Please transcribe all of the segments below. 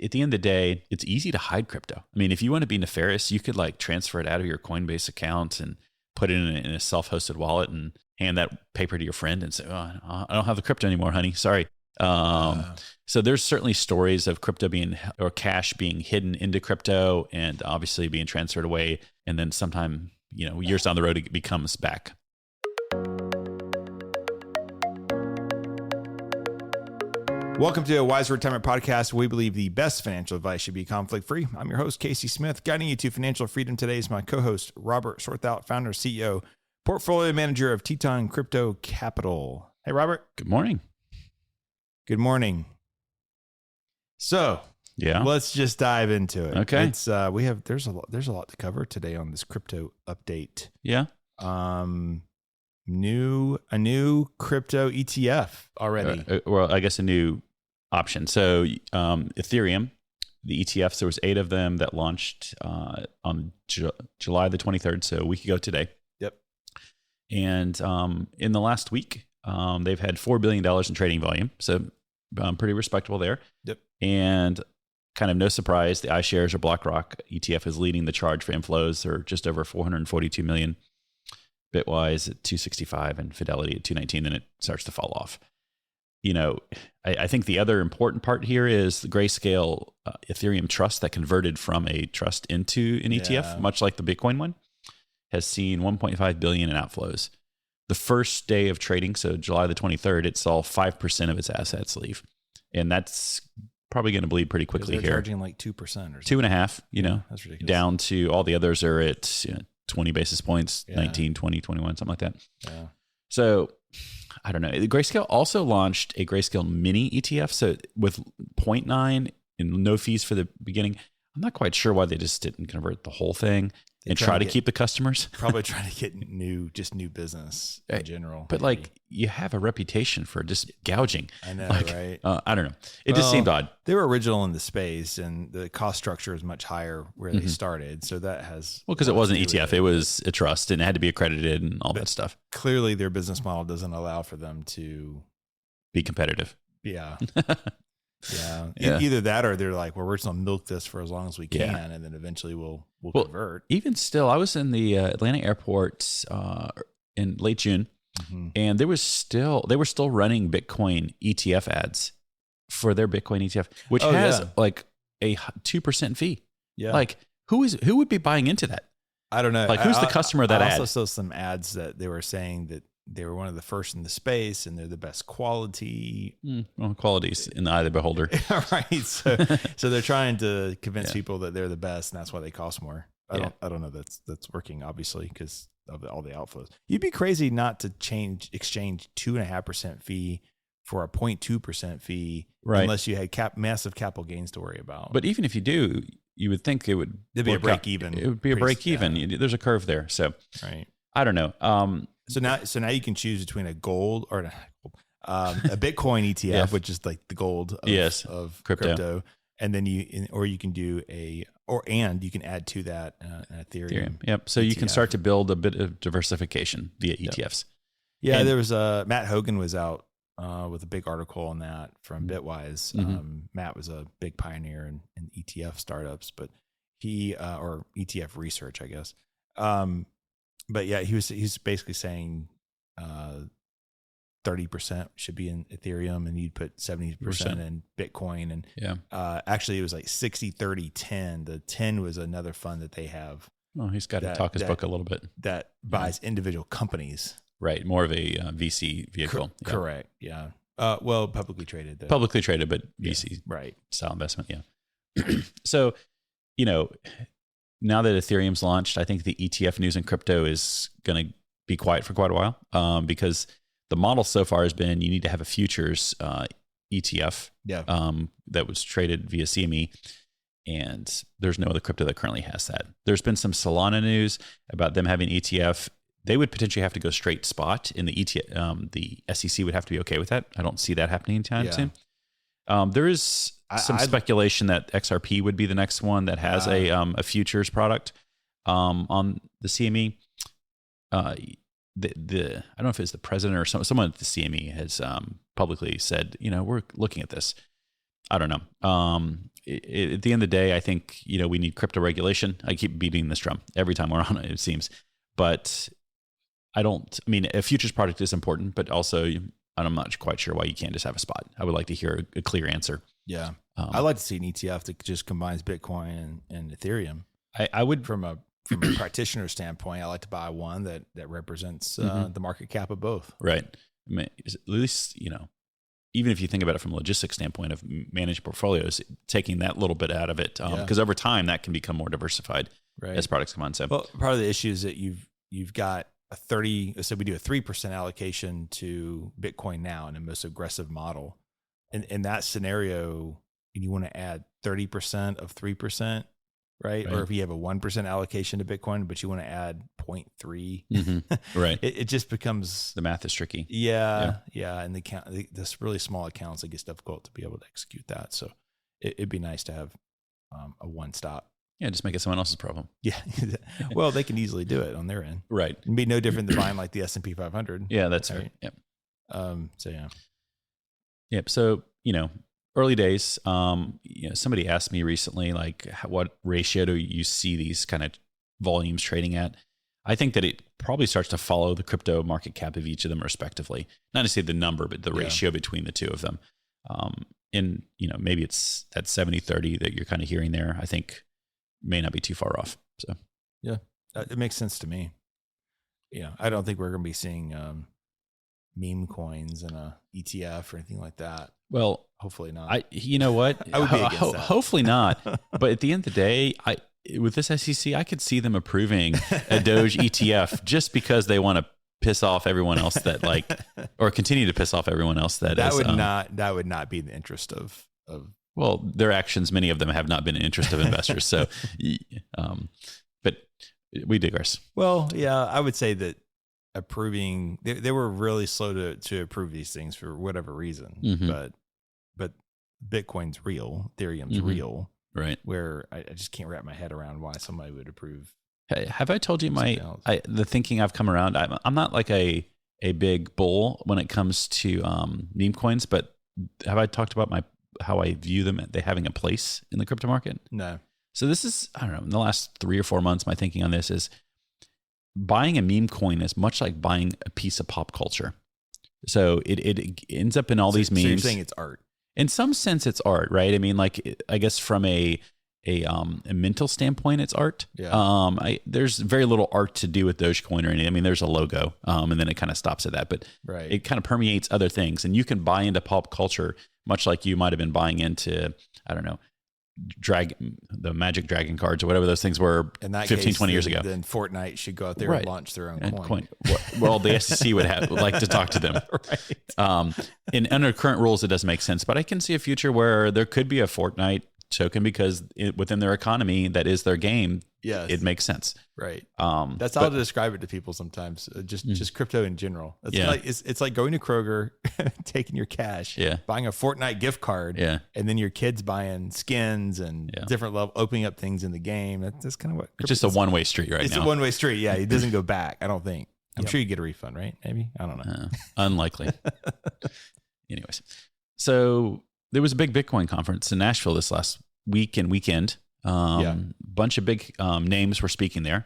at the end of the day, it's easy to hide crypto. I mean, if you want to be nefarious, you could like transfer it out of your Coinbase account and put it in a self-hosted wallet and hand that paper to your friend and say, "Oh, I don't have the crypto anymore, honey. Sorry." So there's certainly stories of crypto or cash being hidden into crypto and obviously being transferred away. And then sometime, years down the road, it becomes back. Welcome to a Wiser Retirement Podcast. We believe the best financial advice should be conflict-free. I'm your host, Casey Smith. Guiding you to financial freedom today is my co-host, Robert Sorthout, founder, CEO, portfolio manager of Teton Crypto Capital. Hey, Robert. Good morning. Good morning. So, let's just dive into it. Okay. It's there's a lot to cover today on this crypto update. Yeah. A new crypto ETF already. Well, I guess a new option. So Ethereum, the ETFs, there was 8 of them that launched on July the 23rd, so a week ago today. Yep. And in the last week, they've had $4 billion in trading volume, so pretty respectable there. Yep. And kind of no surprise, the iShares or BlackRock ETF is leading the charge for inflows. They're just over 442 million. Bitwise at 265 and Fidelity at 219, then it starts to fall off. I think the other important part here is the Grayscale Ethereum trust that converted from a trust into an ETF, much like the Bitcoin one, has seen 1.5 billion in outflows. The first day of trading, so July the 23rd, it saw 5% of its assets leave. And that's probably going to bleed pretty quickly here. Charging like 2% or something. 2.5, that's ridiculous. Down to all the others are at 20 basis points, 19, 20, 21, something like that. Yeah. So I don't know. Grayscale also launched a Grayscale mini ETF. So with 0.9 and no fees for the beginning, I'm not quite sure why they just didn't convert the whole thing and try to keep the customers. Probably trying to get new business in general. But like you have a reputation for just gouging. I know, right? I don't know. It just seemed odd. They were original in the space and the cost structure is much higher where they started. So that has... Well, because it wasn't ETF. It was a trust and it had to be accredited and all that stuff. Clearly their business model doesn't allow for them to... be competitive. Yeah. Yeah. Either that or they're like, well, we're just going to milk this for as long as we can. And then eventually we'll convert. Even still, I was in the Atlanta airport in late June and they were still running Bitcoin ETF ads for their Bitcoin ETF, which has like a 2% fee. Yeah. Like who would be buying into that? I don't know. Like who's the customer of that ad? I also saw some ads that they were saying that they were one of the first in the space and they're the best quality. Well, quality's in the eye of the beholder. Right. So they're trying to convince people that they're the best and that's why they cost more. I don't know that's working obviously because of all the outflows. You'd be crazy not to exchange 2.5% fee for a 0.2% fee, unless you had massive capital gains to worry about. But even if you do, you would think it'd be a break even. It would be a break even. Yeah. There's a curve there. So I don't know. So now you can choose between a gold or a Bitcoin ETF, which is like the gold of crypto. And then you can do you can add to that an Ethereum. Yep. So ETF. You can start to build a bit of diversification via ETFs. Yeah. And there was Matt Hogan was out with a big article on that from Bitwise. Matt was a big pioneer in ETF startups, but he or ETF research, I guess. But yeah, he's basically saying 30% should be in Ethereum and you'd put 70% in Bitcoin. And actually it was like 60-30-10. The 10 was another fund that they have. Oh, he's got to talk his book a little bit. That buys individual companies. Right. More of a VC vehicle. Correct. Yeah. Well, publicly traded. Publicly traded, but VC style investment. Yeah. So, now that Ethereum's launched, I think the ETF news in crypto is going to be quiet for quite a while because the model so far has been you need to have a futures ETF that was traded via CME, and there's no other crypto that currently has that. There's been some Solana news about them having ETF. They would potentially have to go straight spot in the ETF. The SEC would have to be okay with that. I don't see that happening anytime soon. There is some speculation that XRP would be the next one that has a futures product on the CME. I don't know if it's the president or someone at the CME has publicly said, we're looking at this. I don't know. at the end of the day, I think, we need crypto regulation. I keep beating this drum every time we're on it seems, but a futures product is important, but also I'm not quite sure why you can't just have a spot. I would like to hear a clear answer. Yeah. I'd like to see an ETF that just combines Bitcoin and Ethereum. I would, from a practitioner standpoint, I like to buy one that represents the market cap of both. Right. At least, even if you think about it from a logistics standpoint of managed portfolios, taking that little bit out of it, because over time that can become more diversified as products come on. So, well, part of the issue is that you've got a 30. So we do a 3% allocation to Bitcoin now in the most aggressive model. In that scenario, you want to add 30% of 3%. Right. Or if you have a 1% allocation to Bitcoin, but you want to add 0.3, right. It just becomes, the math is tricky. Yeah. And this really small accounts, it gets difficult to be able to execute that. So it'd be nice to have a one stop. Yeah. Just make it someone else's problem. Yeah. Well, they can easily do it on their end. Right. It'd be no different than buying like the S&P 500. Yeah, that's right. Yep. So yeah. Yep. So, early days, somebody asked me recently, like, what ratio do you see these kind of volumes trading at? I think that it probably starts to follow the crypto market cap of each of them respectively. Not to say the number, but the ratio between the two of them. And, maybe it's that 70-30 that you're kind of hearing there. I think may not be too far off. So, yeah, it makes sense to me. I don't think we're going to be seeing meme coins in a ETF or anything like that. Well, hopefully not. You know what? I would be against that. Hopefully not. But at the end of the day, with this SEC, I could see them approving a Doge ETF just because they want to piss off everyone else or continue to piss off everyone else that would not be in the interest of. Well, their actions, many of them have not been in the interest of investors. So, but we digress. Well, yeah, I would say that approving, they were really slow to approve these things for whatever reason, but Bitcoin's real, Ethereum's real, right? Where I just can't wrap my head around why somebody would approve. Hey, have I told you the thinking I've come around? I'm not like a big bull when it comes to meme coins, but have I talked about how I view them, they having a place in the crypto market? No. So this is, I don't know, in the last 3 or 4 months, my thinking on this is buying a meme coin is much like buying a piece of pop culture. So it ends up in all these memes. So you're saying it's art? In some sense, it's art, right? I mean, like, I guess from a mental standpoint, it's art. Yeah. There's very little art to do with Dogecoin or anything. I mean, there's a logo, and then it kind of stops at that. But it kind of permeates other things, and you can buy into pop culture much like you might have been buying into, I don't know, the Magic Dragon cards or whatever those things were 15, 20 years ago. Then Fortnite should go out there and launch their own coin. Well, the SEC would like to talk to them. Under current rules, it doesn't make sense. But I can see a future where there could be a Fortnite token because within their economy, that is their game. Yes. It makes sense. Right. That's how to describe it to people sometimes. Just crypto in general. It's like going to Kroger, taking your cash, buying a Fortnite gift card, and then your kids buying skins and different level, opening up things in the game. That's kind of what it's just a one-way street right now. It's a one-way street. Yeah. It doesn't go back, I don't think. I'm sure you get a refund, right? Maybe. I don't know. Unlikely. Anyways. So there was a big Bitcoin conference in Nashville this last week and weekend. Bunch of big names were speaking there.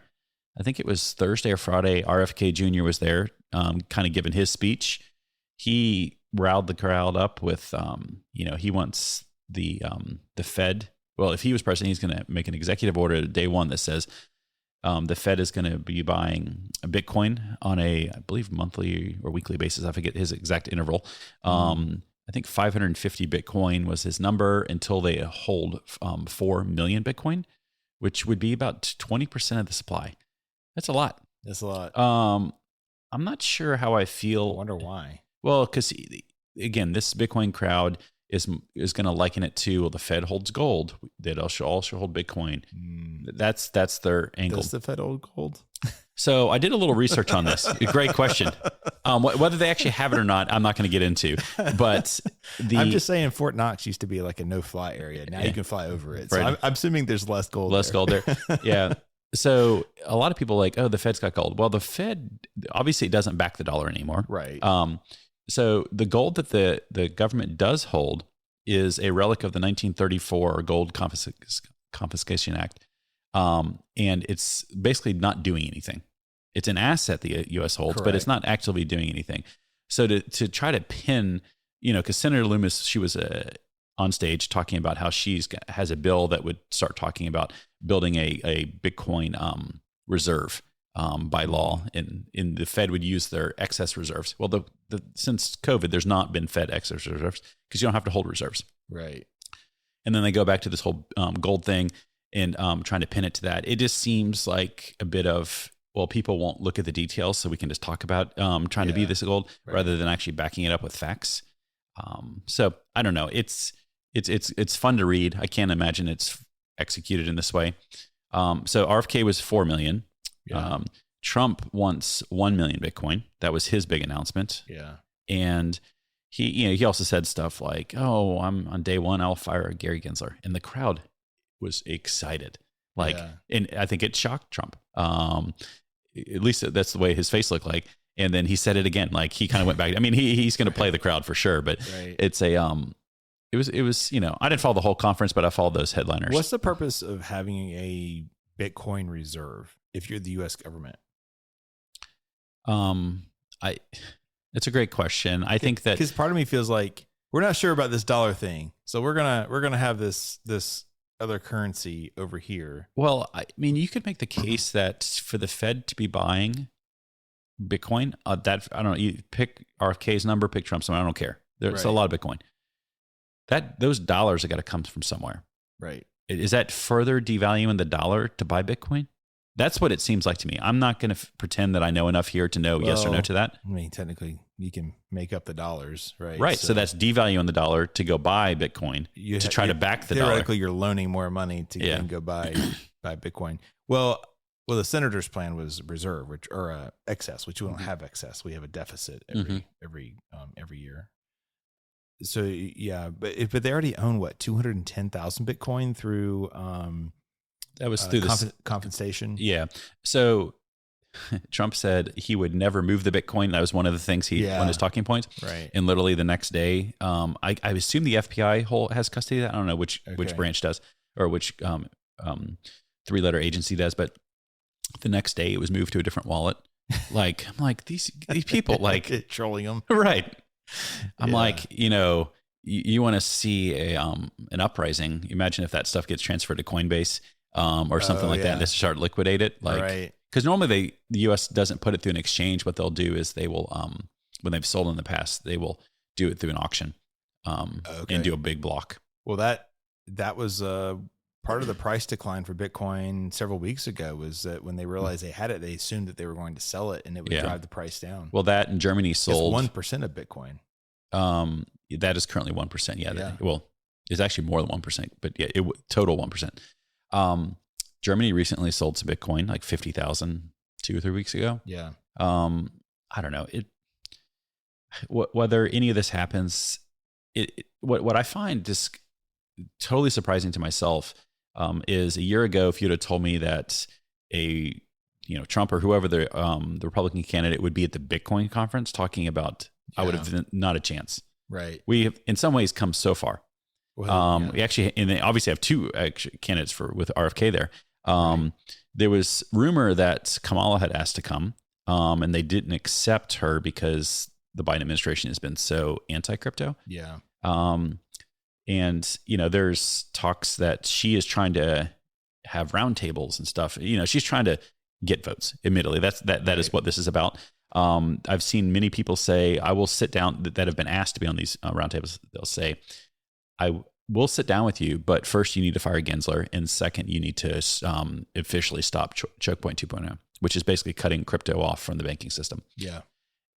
I think it was Thursday or Friday. RFK Jr. was there, kind of giving his speech. He riled the crowd up with, he wants the Fed. Well, if he was president, he's going to make an executive order day one that says the Fed is going to be buying a Bitcoin on a, I believe, monthly or weekly basis. I forget his exact interval. I think 550 Bitcoin was his number until they hold 4 million Bitcoin, which would be about 20% of the supply. That's a lot. That's a lot. I'm not sure how I feel. I wonder why. Well, because again, this Bitcoin crowd is going to liken it to, the Fed holds gold. They all should hold Bitcoin. That's their angle. Does the Fed hold gold? So I did a little research on this. Great question. Whether they actually have it or not, I'm not going to get into. But I'm just saying Fort Knox used to be like a no-fly area. Now you can fly over it. So I'm assuming there's less gold. Less gold there. Yeah. So a lot of people are like, oh, the Fed's got gold. Well, the Fed obviously doesn't back the dollar anymore. Right. So the gold that the government does hold is a relic of the 1934 Gold Confiscation Act. And it's basically not doing anything. It's an asset the U.S. holds, Correct. but it's not actively doing anything. So to try to pin, because Senator Loomis, she was on stage talking about how has a bill that would start talking about building a Bitcoin reserve by law, and the Fed would use their excess reserves. Well, since COVID, there's not been Fed excess reserves because you don't have to hold reserves. Right. And then they go back to this whole gold thing and trying to pin it to that. It just seems like a bit of, well, people won't look at the details, so we can just talk about trying to be this gold rather than actually backing it up with facts. So I don't know. It's fun to read. I can't imagine it's executed in this way. So RFK was 4 million. Yeah. Trump wants 1 million Bitcoin. That was his big announcement. Yeah. And he also said stuff like, "Oh, I'm on day one, I'll fire Gary Gensler," and the crowd was excited. And I think it shocked Trump. At least that's the way his face looked like. And then he said it again. Like he kind of went back. I mean, he's going to play the crowd for sure, but it's it was, I didn't follow the whole conference, but I followed those headliners. What's the purpose of having a Bitcoin reserve if you're the U.S. government? It's a great question. I think that because part of me feels like we're not sure about this dollar thing, so we're gonna have this other currency over here. Well, I mean, you could make the case that for the Fed to be buying Bitcoin, that I don't know. You pick RFK's number, pick Trump's number. I don't care. There's a lot of Bitcoin. Those dollars have got to come from somewhere. Right. Is that further devaluing the dollar to buy Bitcoin? That's what it seems like to me. I'm not going to pretend that I know enough here to know yes or no to that. I mean, technically, you can make up the dollars, right? Right. So that's devaluing the dollar to go buy Bitcoin to try to back the dollar. Theoretically, you're loaning more money to go buy Bitcoin. Well, the senator's plan was reserve, or excess, which we don't have excess. We have a deficit every year. So but they already own 210,000 Bitcoin through that was through this compensation. Yeah. So Trump said he would never move the Bitcoin. That was one of the things one of his talking points. Right. And literally the next day, I assume the FBI has custody of that. I don't know which branch does, or which 3-letter agency does, but the next day it was moved to a different wallet. I'm like these people trolling them. Right. I'm like, you want to see an uprising. Imagine if that stuff gets transferred to Coinbase or something like that, and they start to liquidate it. Because normally the U.S. doesn't put it through an exchange. What they'll do is they will, when they've sold in the past, they will do it through an auction and do a big block. Well, that was part of the price decline for Bitcoin several weeks ago, was that when they realized they had it, they assumed that they were going to sell it and it would drive the price down. Well, that in Germany sold 1% of Bitcoin. That is currently 1%. Yeah. Well, it's actually more than 1%, but total 1%. Germany recently sold some Bitcoin, like 50,000 2 or 3 weeks ago. Yeah. I don't know whether any of this happens. What I find just totally surprising to myself is a year ago, if you'd have told me that Trump or whoever the Republican candidate would be at the Bitcoin conference talking about, I would have not a chance. Right. We have in some ways come so far. Well, We actually, and they obviously have 2 candidates with RFK there. There was rumor that Kamala had asked to come, and they didn't accept her because the Biden administration has been so anti-crypto. Yeah. And, there's talks that she is trying to have roundtables and stuff. She's trying to get votes. Admittedly, that is what this is about. I've seen many people say, I will sit down that have been asked to be on these roundtables. They'll say, I will sit down with you, but first you need to fire Gensler. And second, you need to officially stop choke point 2.0, which is basically cutting crypto off from the banking system. Yeah.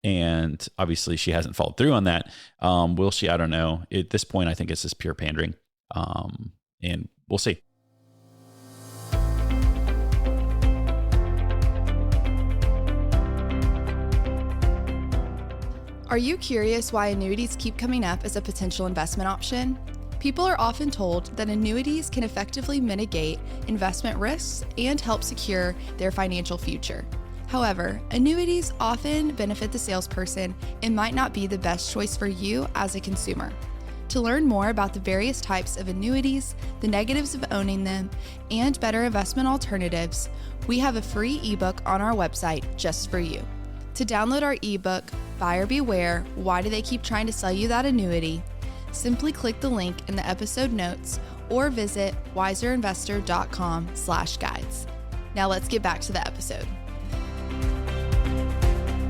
And obviously she hasn't followed through on that. Will she? I don't know. At this point, I think it's just pure pandering. And we'll see. Are you curious why annuities keep coming up as a potential investment option? People are often told that annuities can effectively mitigate investment risks and help secure their financial future. However, annuities often benefit the salesperson and might not be the best choice for you as a consumer. To learn more about the various types of annuities, the negatives of owning them, and better investment alternatives, we have a free ebook on our website just for you. To download our ebook, Buyer Beware, Why Do They Keep Trying to Sell You That Annuity? Simply click the link in the episode notes or visit wiserinvestor.com/guides. Now let's get back to the episode.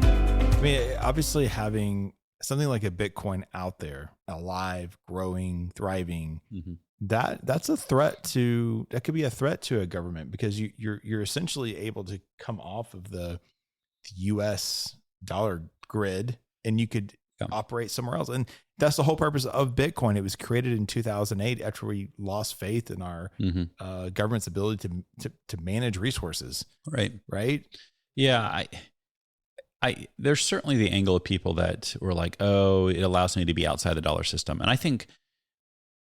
I mean, obviously having something like a Bitcoin out there, alive, growing, thriving, that's a threat that could be a threat to a government, because you're essentially able to come off of the US dollar grid and you could operate somewhere else. And that's the whole purpose of Bitcoin. It was created in 2008 after we lost faith in our government's ability to manage resources. Right. Yeah. There's certainly the angle of people that were like, oh, it allows me to be outside the dollar system. And I think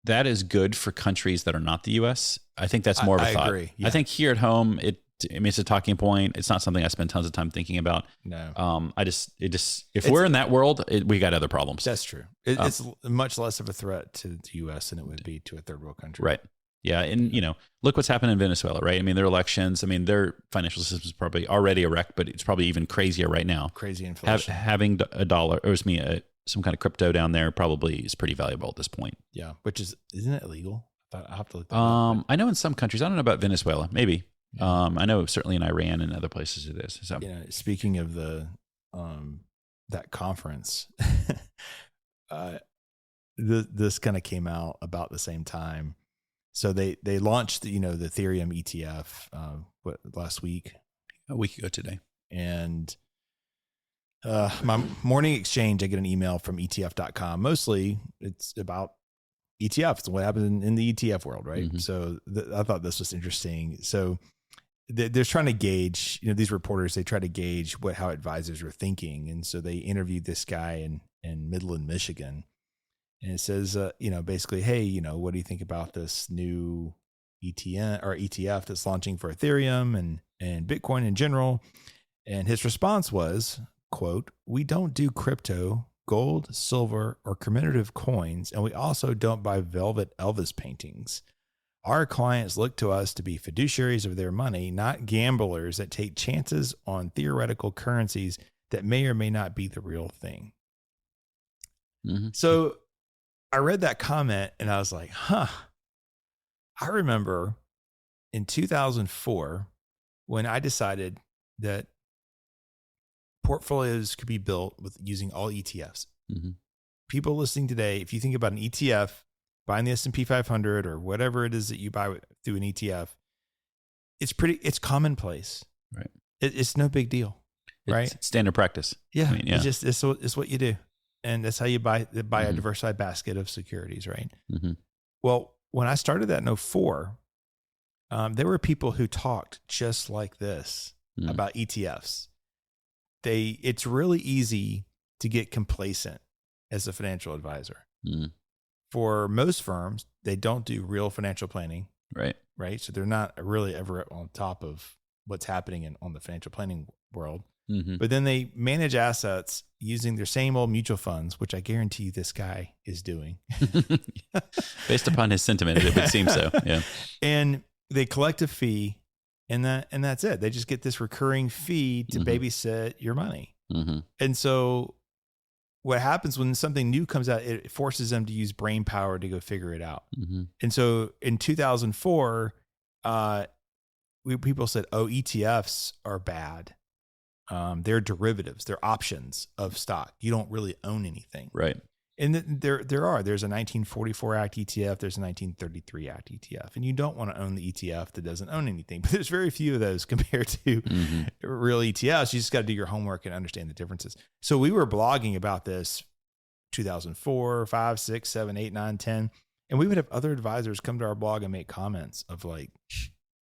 that is good for countries that are not the US. I think that's more of a thought. I agree. Yeah. I think here at home, it's a talking point. It's not something I spend tons of time thinking about. No. If we're in that world, we got other problems. That's true. It's much less of a threat to the US than it would be to a third world country. Right. Yeah. And, look what's happened in Venezuela, right? I mean, their elections, their financial system is probably already a wreck, but it's probably even crazier right now. Crazy inflation. Having a dollar, some kind of crypto down there probably is pretty valuable at this point. Yeah. Isn't it illegal? I have to look that up. I know in some countries, I don't know about Venezuela, maybe. Yeah. I know certainly in Iran and other places it is. So, speaking of that conference, this kind of came out about the same time. So they launched, the Ethereum ETF, last week? A week ago today. And my morning exchange, I get an email from ETF.com. Mostly it's about ETFs and what happens in the ETF world, right? Mm-hmm. So I thought this was interesting. So they're trying to gauge, these reporters, they try to gauge how advisors are thinking. And so they interviewed this guy in Midland, Michigan. And it says, basically, hey, what do you think about this new ETF that's launching for Ethereum and Bitcoin in general? And his response was, quote, "We don't do crypto, gold, silver, or commemorative coins, and we also don't buy velvet Elvis paintings. Our clients look to us to be fiduciaries of their money, not gamblers that take chances on theoretical currencies that may or may not be the real thing." Mm-hmm. So I read that comment and I was like, I remember in 2004 when I decided that portfolios could be built with using all ETFs. Mm-hmm. People listening today, if you think about an ETF, buying the S&P 500 or whatever it is that you buy through an ETF, it's commonplace. Right. It's no big deal. Right. It's standard practice. Yeah. It's what you do. And that's how you buy a diversified basket of securities, right? Mm-hmm. Well, when I started that in 2004, there were people who talked just like this about ETFs. It's really easy to get complacent as a financial advisor. Mm. For most firms, they don't do real financial planning. Right. Right. So they're not really ever on top of what's happening on the financial planning world. Mm-hmm. But then they manage assets using their same old mutual funds, which I guarantee you this guy is doing. Based upon his sentiment, it would seem so. Yeah. And they collect a fee, and that's it. They just get this recurring fee to babysit your money. Mm-hmm. And so what happens when something new comes out, it forces them to use brain power to go figure it out. Mm-hmm. And so in 2004, people said, "Oh, ETFs are bad. They're derivatives. They're options of stock. You don't really own anything." Right. And there's a 1944 Act ETF. There's a 1933 Act ETF. And you don't want to own the ETF that doesn't own anything. But there's very few of those compared to real ETFs. You just got to do your homework and understand the differences. So we were blogging about this 2004, 5, 6, 7, 8, 9, 10. And we would have other advisors come to our blog and make comments of like,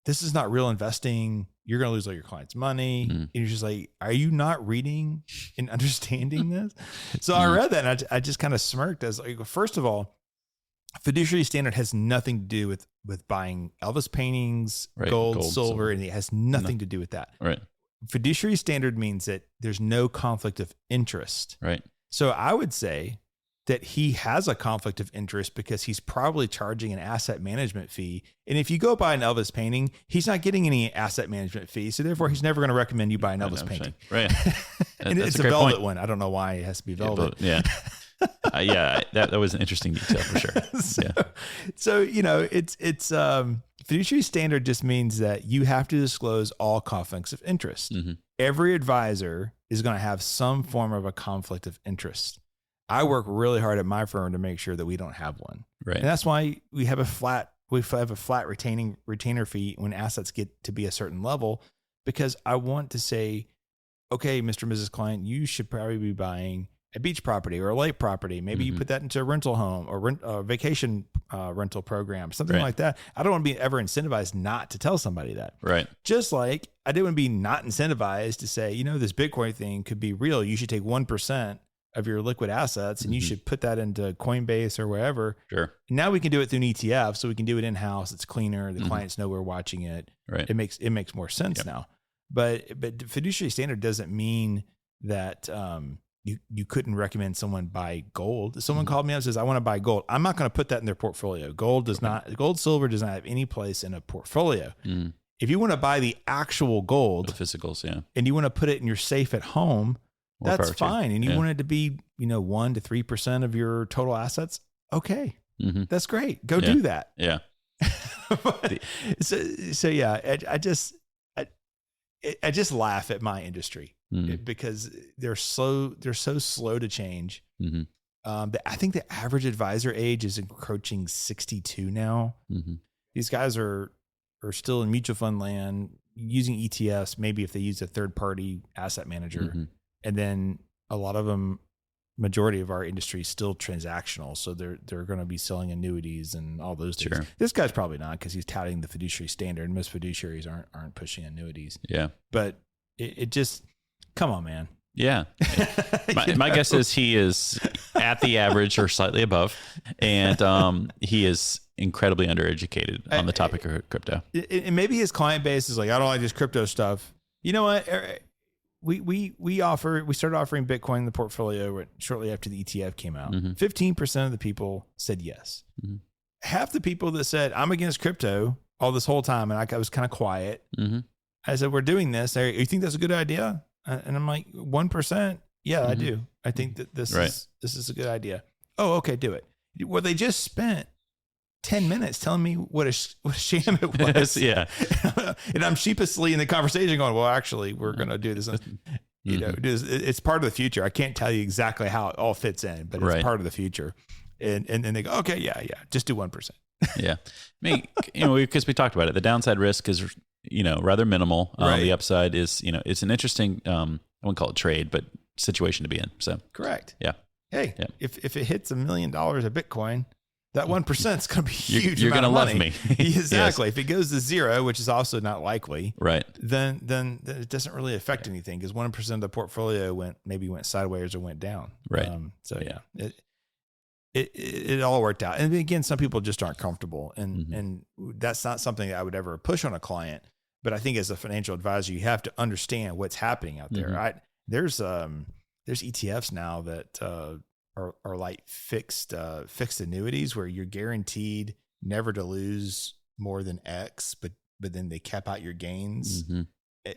"This is not real investing. You're going to lose all your clients' money." And you're just like, are you not reading and understanding this? So I read that and I just kind of smirked as like, first of all, fiduciary standard has nothing to do with buying Elvis paintings, right, gold, silver, and it has nothing to do with that. Right. Fiduciary standard means that there's no conflict of interest. Right. So I would say that he has a conflict of interest because he's probably charging an asset management fee. And if you go buy an Elvis painting, he's not getting any asset management fee. So therefore, he's never going to recommend you buy an Elvis painting. Right. And it's a velvet one. I don't know why it has to be velvet. Yeah. That was an interesting detail for sure. So it's fiduciary standard just means that you have to disclose all conflicts of interest. Mm-hmm. Every advisor is going to have some form of a conflict of interest. I work really hard at my firm to make sure that we don't have one. Right. And that's why we have a flat retainer fee when assets get to be a certain level, because I want to say, okay, Mr. and Mrs. Client, you should probably be buying a beach property or a lake property. Maybe you put that into a rental home or vacation rental program, something like that. I don't want to be ever incentivized not to tell somebody that. Right. Just like I didn't want to be not incentivized to say, this Bitcoin thing could be real. You should take 1% of your liquid assets and you should put that into Coinbase or wherever. Sure. Now we can do it through an ETF, so we can do it in-house. It's cleaner. The clients know we're watching it. Right. It makes more sense now. But fiduciary standard doesn't mean that you couldn't recommend someone buy gold. If someone called me up and says, I want to buy gold, I'm not going to put that in their portfolio. Gold, silver does not have any place in a portfolio. Mm. If you want to buy the actual gold, The physicals, and you want to put it in your safe at home, that's fine. And you want it to be, 1 to 3% of your total assets. Okay. Mm-hmm. That's great. Go do that. Yeah. So I just laugh at my industry because they're so slow to change. Mm-hmm. I think the average advisor age is encroaching 62 now. Mm-hmm. These guys are still in mutual fund land using ETFs. Maybe if they use a third party asset manager, and then a lot of them, majority of our industry is still transactional. So they're going to be selling annuities and all those things. Sure. This guy's probably not, because he's touting the fiduciary standard. Most fiduciaries aren't pushing annuities. Yeah. But it just, come on, man. Yeah. My guess is he is at the average or slightly above. And he is incredibly undereducated on the topic of crypto. And maybe his client base is like, I don't like this crypto stuff. You know what? We started offering Bitcoin in the portfolio shortly after the ETF came out. 15% of the people said yes. Mm-hmm. Half the people that said, I'm against crypto all this whole time, and I was kind of quiet. Mm-hmm. I said, we're doing this. You think that's a good idea? And I'm like, 1%? Yeah, I do. I think that this is a good idea. Oh, okay, do it. Well, they just spent 10 minutes telling me what a sham it was. Yeah. And I'm sheepishly in the conversation going, well, actually, we're going to do this. It's part of the future. I can't tell you exactly how it all fits in, but it's part of the future. And then they go, okay, yeah, just do 1%. Yeah. Because we talked about it. The downside risk is, rather minimal. The upside is, it's an interesting, I wouldn't call it trade, but situation to be in. So correct. Yeah. Hey, if it hits $1 million of Bitcoin, that 1% is going to be huge. You're going to love me. Exactly. Yes. If it goes to 0, which is also not likely, right? Then it doesn't really affect anything, because 1% of the portfolio went sideways or went down. Right. It all worked out. And again, some people just aren't comfortable, and that's not something that I would ever push on a client. But I think as a financial advisor, you have to understand what's happening out there. There's ETFs now that are like fixed annuities where you're guaranteed never to lose more than X, but then they cap out your gains.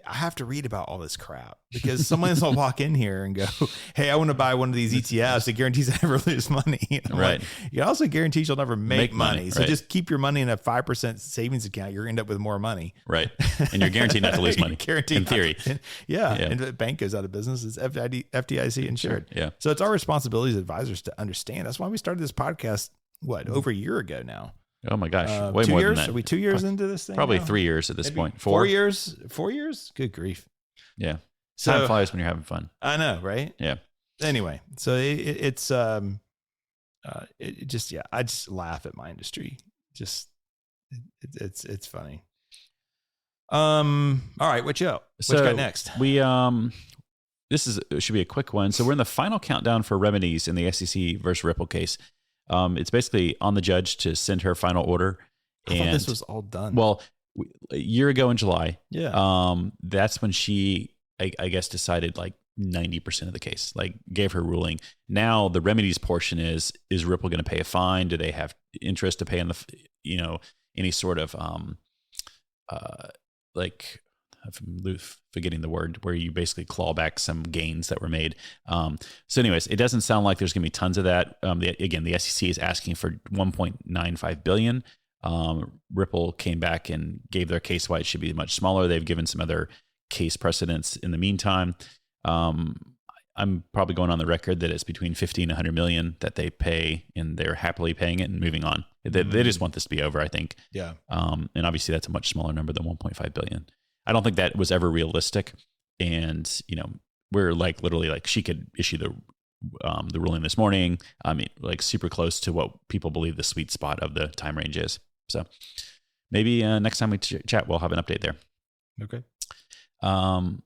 I have to read about all this crap, because someone's will walk in here and go, hey, I want to buy one of these ETFs. It guarantees I never lose money. Right. Like, it also guarantees you'll never make money. So right. just keep your money in a 5% savings account. You're going to end up with more money. Right. And you're guaranteed not to lose money. Guaranteed in theory. Yeah. And if the bank goes out of business, it's FDIC insured. Sure. Yeah. So it's our responsibility as advisors to understand. That's why we started this podcast, over a year ago now. Oh my gosh. Way more years? than that. Are we 2 years into this thing? Probably now? 3 years at this Maybe point. 4 years? 4 years? Good grief. Yeah. So, time flies when you're having fun. I know, right? Yeah. Anyway, so I just laugh at my industry. It's funny. All right, what you got next? We should be a quick one. So we're in the final countdown for remedies in the SEC versus Ripple case. It's basically on the judge to send her final order. I thought this was all done. Well, a year ago in July, yeah. That's when she, I guess, decided, like, 90% of the case, like gave her ruling. Now the remedies portion is Ripple going to pay a fine? Do they have interest to pay on the, any sort of, like, I'm forgetting the word, where you basically claw back some gains that were made. So anyways, it doesn't sound like there's going to be tons of that. The SEC is asking for $1.95 billion. Ripple came back and gave their case why it should be much smaller. They've given some other case precedents in the meantime. I'm probably going on the record that it's between 50 and 100 million that they pay, and they're happily paying it and moving on. They just want this to be over, I think. Yeah. And obviously that's a much smaller number than 1.5 billion. I don't think that was ever realistic. And, we're like literally like she could issue the ruling this morning. I mean, like super close to what people believe the sweet spot of the time range is. So maybe next time we chat, we'll have an update there. Okay. On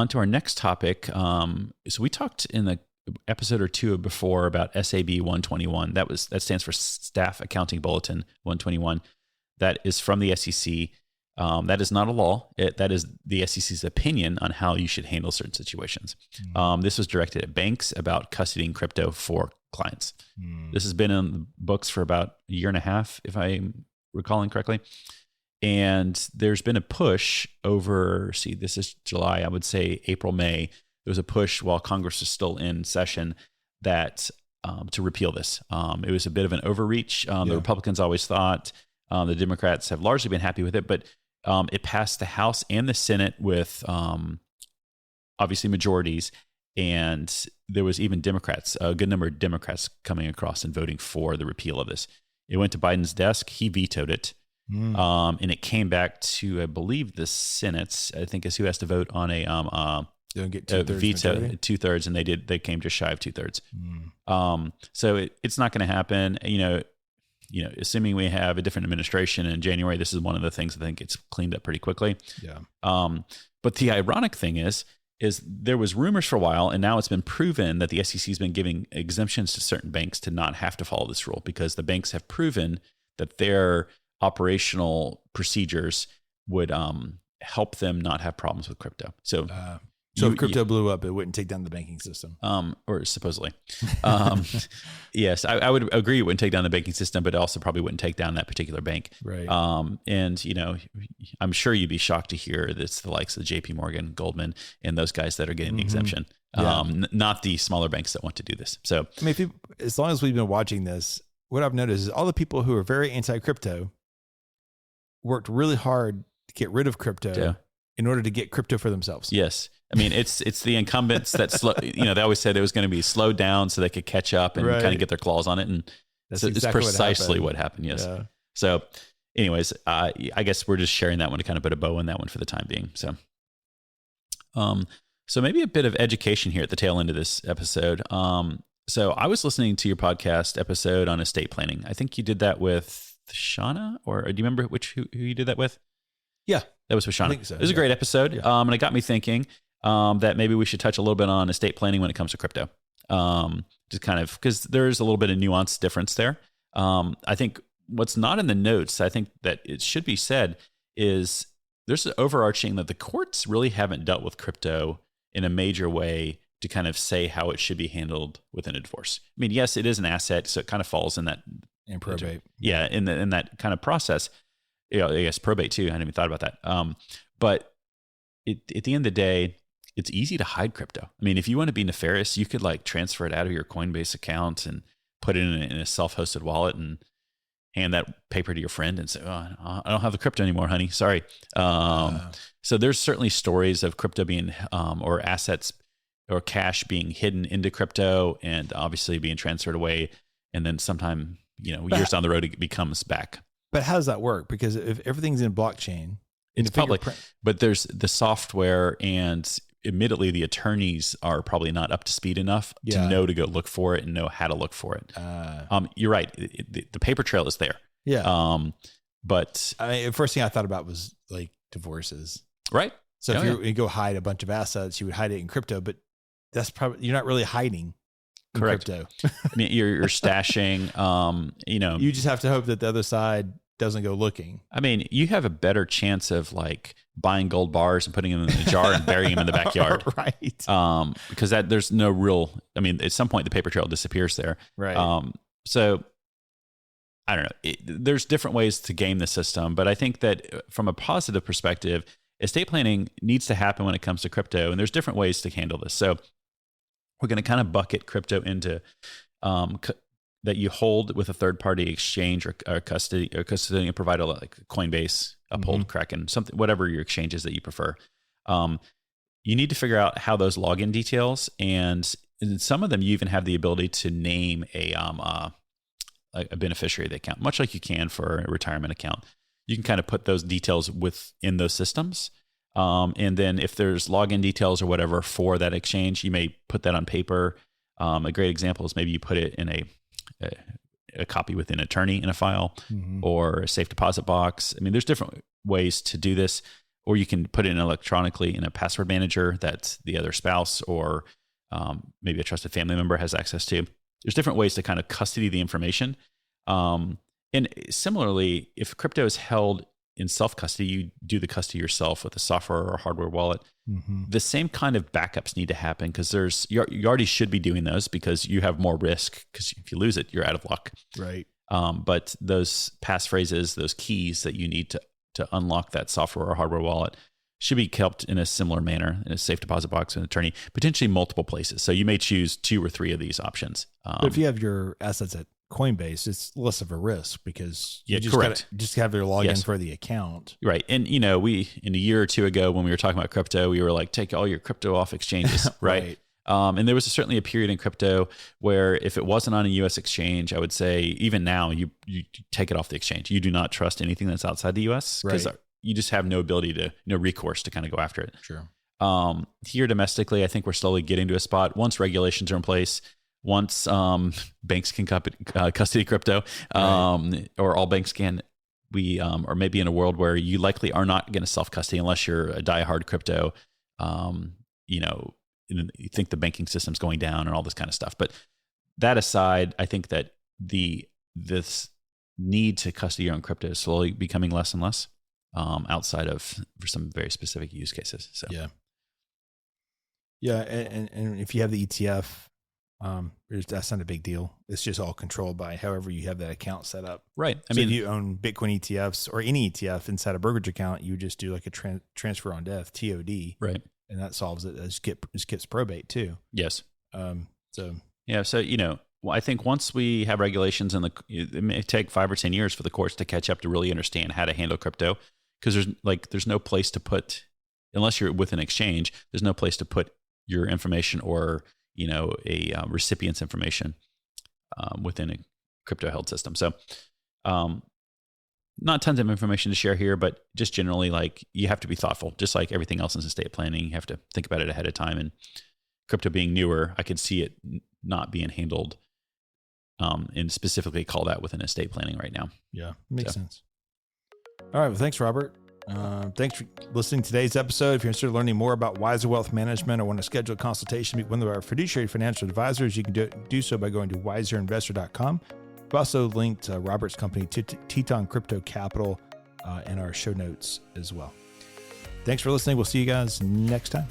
to our next topic. So we talked in the episode or two before about SAB 121. That stands for Staff Accounting Bulletin 121. That is from the SEC. That is not a law. That is the SEC's opinion on how you should handle certain situations. This was directed at banks about custodying crypto for clients. This has been in the books for about a year and a half, if I'm recalling correctly. And there's been a push over, this is July, I would say April, May. There was a push while Congress was still in session that to repeal this. It was a bit of an overreach. The Republicans always thought, the Democrats have largely been happy with it, but it passed the House and the Senate with obviously majorities. And there was even Democrats, a good number of Democrats coming across and voting for the repeal of this. It went to Biden's desk. He vetoed it. And it came back to, I believe, the Senate, I think, is who has to vote on a don't get veto, 2/3, and they came just shy of 2/3. So it's not going to happen. Assuming we have a different administration in January, this is one of the things I think it's cleaned up pretty quickly. Yeah. But the ironic thing is there was rumors for a while, and now it's been proven that the SEC has been giving exemptions to certain banks to not have to follow this rule, because the banks have proven that their operational procedures would help them not have problems with crypto. So if crypto blew up, it wouldn't take down the banking system. Or supposedly. Yes, I would agree it wouldn't take down the banking system, but it also probably wouldn't take down that particular bank. Right. And, I'm sure you'd be shocked to hear that it's the likes of JP Morgan, Goldman, and those guys that are getting the exemption, not the smaller banks that want to do this. So, I mean, as long as we've been watching this, what I've noticed is all the people who are very anti-crypto worked really hard to get rid of crypto in order to get crypto for themselves. Yes. I mean, it's the incumbents that they always said it was going to be slowed down so they could catch up and kind of get their claws on it. And that's so exactly it's precisely what happened. Yes. Yeah. So anyways, I guess we're just sharing that one to kind of put a bow on that one for the time being. So, so maybe a bit of education here at the tail end of this episode. So I was listening to your podcast episode on estate planning. I think you did that with Shauna, or do you remember who you did that with? Yeah, that was with Shauna. I think so. It was a great episode. Yeah. And it got me thinking that maybe we should touch a little bit on estate planning when it comes to crypto. Just kind of, because there's a little bit of nuance difference there. I think what's not in the notes, I think that it should be said, is there's an overarching that the courts really haven't dealt with crypto in a major way to kind of say how it should be handled within a divorce. I mean, yes, it is an asset, so it kind of falls in that. And probate. Yeah, in that kind of process. I guess probate too. I hadn't even thought about that. But at the end of the day, it's easy to hide crypto. I mean, if you want to be nefarious, you could like transfer it out of your Coinbase account and put it in a self-hosted wallet and hand that paper to your friend and say, "Oh, I don't have the crypto anymore, honey. Sorry." So there's certainly stories of crypto being or assets or cash being hidden into crypto and obviously being transferred away, and then sometime years down the road it becomes back. But how does that work? Because if everything's in blockchain, it's public, but there's the software, and admittedly the attorneys are probably not up to speed enough to know to go look for it and know how to look for it. You're right. The paper trail is there. Yeah. But I mean, the first thing I thought about was like divorces. Right. So if you go hide a bunch of assets, you would hide it in crypto, but that's probably, you're not really hiding in correct. crypto. I mean, you're stashing, you just have to hope that the other side doesn't go looking. I mean, you have a better chance of like buying gold bars and putting them in a jar and burying them in the backyard. Right. Because there's no real, I mean, at some point the paper trail disappears there. Right. So I don't know. There's different ways to game the system, but I think that from a positive perspective, estate planning needs to happen when it comes to crypto, and there's different ways to handle this. So we're going to kind of bucket crypto into that you hold with a third-party exchange or custodian provider like Coinbase, Uphold, Kraken, something, whatever your exchange is that you prefer. You need to figure out how those login details, and in some of them, you even have the ability to name a beneficiary of the account, much like you can for a retirement account. You can kind of put those details within those systems. And then if there's login details or whatever for that exchange, you may put that on paper. A great example is maybe you put it in a copy with an attorney in a file or a safe deposit box. I mean, there's different ways to do this, or you can put it in electronically in a password manager that the other spouse or maybe a trusted family member has access to. There's different ways to kind of custody the information. And similarly, if crypto is held in self-custody, you do the custody yourself with a software or hardware wallet. The same kind of backups need to happen because you already should be doing those because you have more risk because if you lose it, you're out of luck. Right. But those passphrases, those keys that you need to unlock that software or hardware wallet should be kept in a similar manner in a safe deposit box, an attorney, potentially multiple places. So you may choose 2 or 3 of these options. But if you have your assets at Coinbase, it's less of a risk because you just have their login for the account. Right. And, in a year or 2 ago when we were talking about crypto, we were like, take all your crypto off exchanges, right? And there was certainly a period in crypto where if it wasn't on a U.S. exchange, I would say even now you take it off the exchange. You do not trust anything that's outside the U.S. because you just have no ability to, no recourse to kind of go after it. Sure. Here domestically, I think we're slowly getting to a spot once regulations are in place. Once banks can custody crypto, or all banks can, we are maybe in a world where you likely are not going to self-custody unless you're a diehard crypto. You think the banking system's going down and all this kind of stuff. But that aside, I think that this need to custody your own crypto is slowly becoming less and less outside of for some very specific use cases. So and if you have the ETF. That's not a big deal. It's just all controlled by however you have that account set up. Right. I mean, if you own Bitcoin ETFs or any ETF inside a brokerage account, you just do like a transfer on death, TOD. Right. And that solves it. It skips probate too. Yes. So I think once we have regulations it may take 5 or 10 years for the courts to catch up to really understand how to handle crypto because there's no place to put, unless you're with an exchange, there's no place to put your information or a recipient's information within a crypto held system. So not tons of information to share here, but just generally you have to be thoughtful, just like everything else in estate planning. You have to think about it ahead of time, and crypto being newer, I could see it not being handled and specifically called out within estate planning right now. Yeah, makes sense. All right. Well, thanks, Robert. Thanks for listening to today's episode. If you're interested in learning more about Wiser Wealth Management or want to schedule a consultation with one of our fiduciary financial advisors, you can do so by going to wiserinvestor.com. We've also linked Robert's company to Teton Crypto Capital in our show notes as well. Thanks for listening. We'll see you guys next time.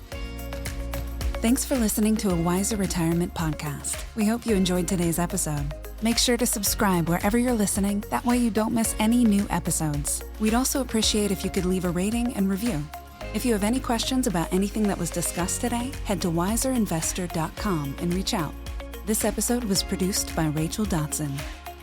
Thanks for listening to a Wiser Retirement podcast. We hope you enjoyed today's episode. Make sure to subscribe wherever you're listening. That way you don't miss any new episodes. We'd also appreciate if you could leave a rating and review. If you have any questions about anything that was discussed today, head to wiserinvestor.com and reach out. This episode was produced by Rachel Dotson.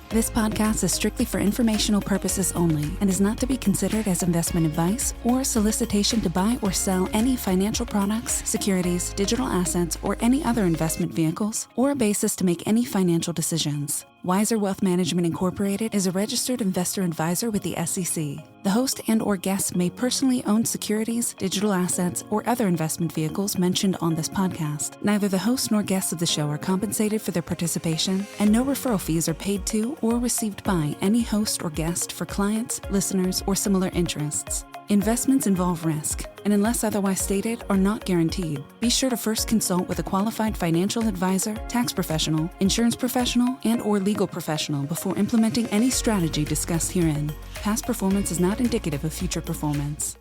This podcast is strictly for informational purposes only and is not to be considered as investment advice or solicitation to buy or sell any financial products, securities, digital assets, or any other investment vehicles, or a basis to make any financial decisions. Wiser Wealth Management Incorporated is a registered investor advisor with the SEC. The host and/or guests may personally own securities, digital assets, or other investment vehicles mentioned on this podcast. Neither the host nor guests of the show are compensated for their participation, and no referral fees are paid to or received by any host or guest for clients, listeners, or similar interests. Investments involve risk, and unless otherwise stated, are not guaranteed. Be sure to first consult with a qualified financial advisor, tax professional, insurance professional, and/or legal professional before implementing any strategy discussed herein. Past performance is not indicative of future performance.